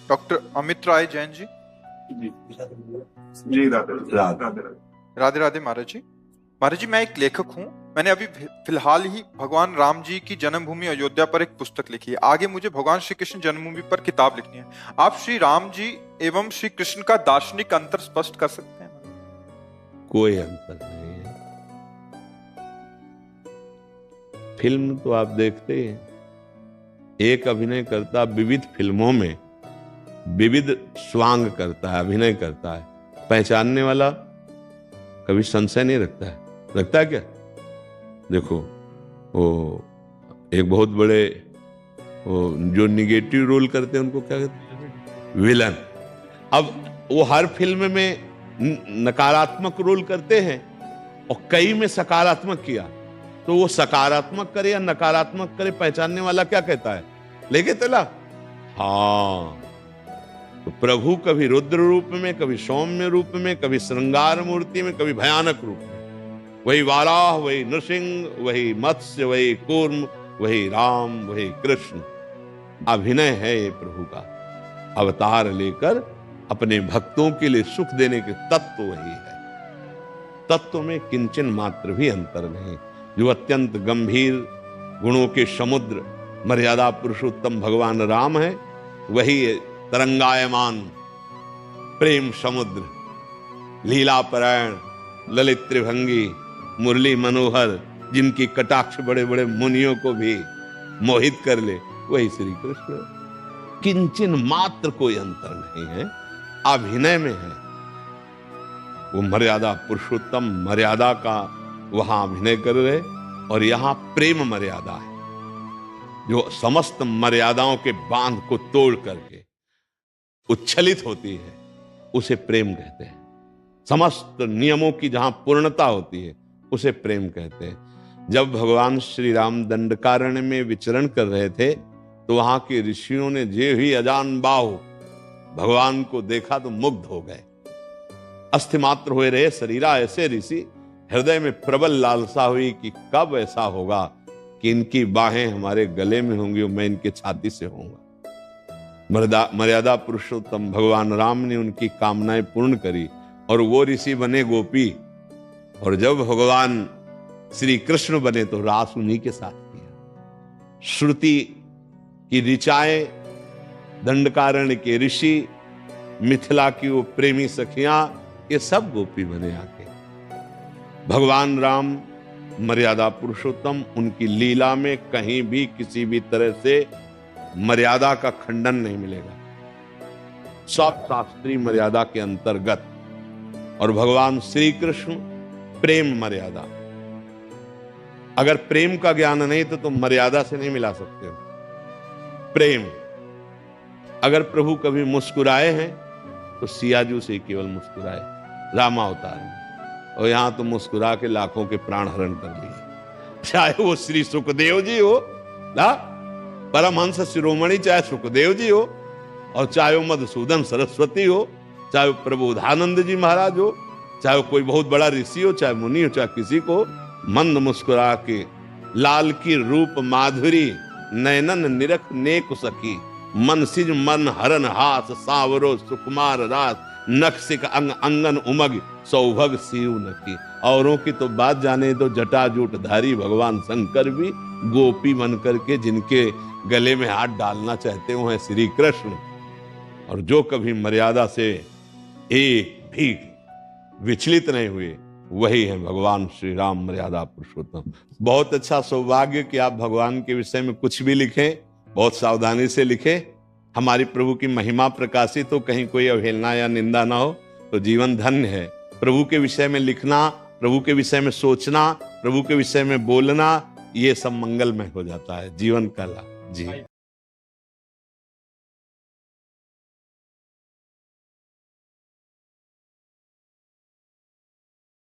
Doctor Amit Rai Jain ji. जी जी राधे राधे राधे राधे महाराज जी। महाराज जी, मैं एक लेखक हूँ। मैंने अभी फिलहाल ही भगवान राम जी की जन्मभूमि अयोध्या पर एक पुस्तक लिखी है। आगे मुझे भगवान श्री कृष्ण जन्मभूमि पर किताब लिखनी है। आप श्री राम जी एवं श्री कृष्ण का दार्शनिक अंतर स्पष्ट कर सकते हैं? कोई अंतर नहीं है। फिल्म तो आप देखते हैं, एक अभिनयकर्ता विविध फिल्मों में विविध स्वांग करता है, अभिनय करता है। पहचानने वाला कभी संशय नहीं रखता है। रखता है क्या? देखो, वो एक बहुत बड़े वो जो निगेटिव रोल करते हैं उनको क्या कहते हैं? विलन। अब वो हर फिल्म में नकारात्मक रोल करते हैं और कई में सकारात्मक किया, तो वो सकारात्मक करे या नकारात्मक करे, पहचानने वाला क्या कहता है? लेके चला। हाँ, तो प्रभु कभी रुद्र रूप में, कभी सौम्य रूप में, कभी श्रृंगार मूर्ति में, कभी भयानक रूप में। वही वाराह, वही नृसिंह, वही मत्स्य, वही कूर्म, वही राम, वही कृष्ण। अभिनय है ये प्रभु का। अवतार लेकर अपने भक्तों के लिए सुख देने के तत्व वही है। तत्व में किंचन मात्र भी अंतर नहीं। जो अत्यंत गंभीर गुणों के समुद्र मर्यादा पुरुषोत्तम भगवान राम है, वही तरंगायमान प्रेम समुद्र, लीलापरायण, ललित त्रिभंगी, मुरली मनोहर, जिनकी कटाक्ष बड़े बड़े मुनियों को भी मोहित कर ले, वही श्री कृष्ण। किंचन मात्र कोई अंतर नहीं है, अभिनय में है। वो मर्यादा पुरुषोत्तम मर्यादा का वहां अभिनय कर रहे, और यहां प्रेम मर्यादा है जो समस्त मर्यादाओं के बांध को तोड़ करके उच्छलित होती है, उसे प्रेम कहते हैं। समस्त नियमों की जहां पूर्णता होती है, उसे प्रेम कहते हैं। जब भगवान श्री राम दंडकारण्य में विचरण कर रहे थे, तो वहां के ऋषियों ने जे ही अजान बाहु भगवान को देखा तो मुग्ध हो गए। अस्थिमात्र हुए रहे शरीरा ऐसे ऋषि, हृदय में प्रबल लालसा हुई कि कब ऐसा होगा कि इनकी बाहें हमारे गले में होंगी और मैं इनके छाती से होऊंगा। मर्यादा पुरुषोत्तम भगवान राम ने उनकी कामनाएं पूर्ण करी और वो ऋषि बने गोपी, और जब भगवान श्री कृष्ण बने तो रास उन्हीं के साथ किया। श्रुति की ऋचाएं, दंडकारण्य के ऋषि, मिथिला की वो प्रेमी सखियां, ये सब गोपी बने आके। भगवान राम मर्यादा पुरुषोत्तम, उनकी लीला में कहीं भी किसी भी तरह से मर्यादा का खंडन नहीं मिलेगा। सब शास्त्रीय मर्यादा के अंतर्गत। और भगवान श्री कृष्ण प्रेम मर्यादा। अगर प्रेम का ज्ञान नहीं तो तुम मर्यादा से नहीं मिला सकते हो। प्रेम। अगर प्रभु कभी मुस्कुराए हैं तो सियाजू से केवल मुस्कुराए, रामावतार में, और यहां तो मुस्कुरा के लाखों के प्राण हरण कर लिए। चाहे वो श्री सुखदेव जी हो ना, परमहंस शिरोमणि, चाहे सुखदेव जी हो, और चाहे वो मधुसूदन सरस्वती हो, चाहे वो प्रबोधानंद जी महाराज हो, चाहे वो कोई बहुत बड़ा ऋषि हो, चाहे मुनि हो, चाहे किसी को मंद मुस्कुरा के लाल की रूप माधुरी नयनन निरख नेक सखी, मन सिज मन हरन हास सावरो सुकुमार रास, नक्सिक अंग अंगन उमग सौभग सीव नकी। औरों की तो बात जाने दो, जटाजूट धारी भगवान शंकर भी गोपी बन करके जिनके गले में हाथ डालना चाहते हो हैं श्री कृष्ण। और जो कभी मर्यादा से एक भी विचलित नहीं हुए, वही है भगवान श्री राम मर्यादा पुरुषोत्तम। बहुत अच्छा सौभाग्य कि आप भगवान के विषय में कुछ भी लिखें, बहुत सावधानी से लिखें। हमारी प्रभु की महिमा प्रकाशित हो, कहीं कोई अवहेलना या निंदा ना हो, तो जीवन धन्य है। प्रभु के विषय में लिखना, प्रभु के विषय में सोचना, प्रभु के विषय में बोलना, ये सब मंगलमय हो जाता है जीवन का लाभ। जी।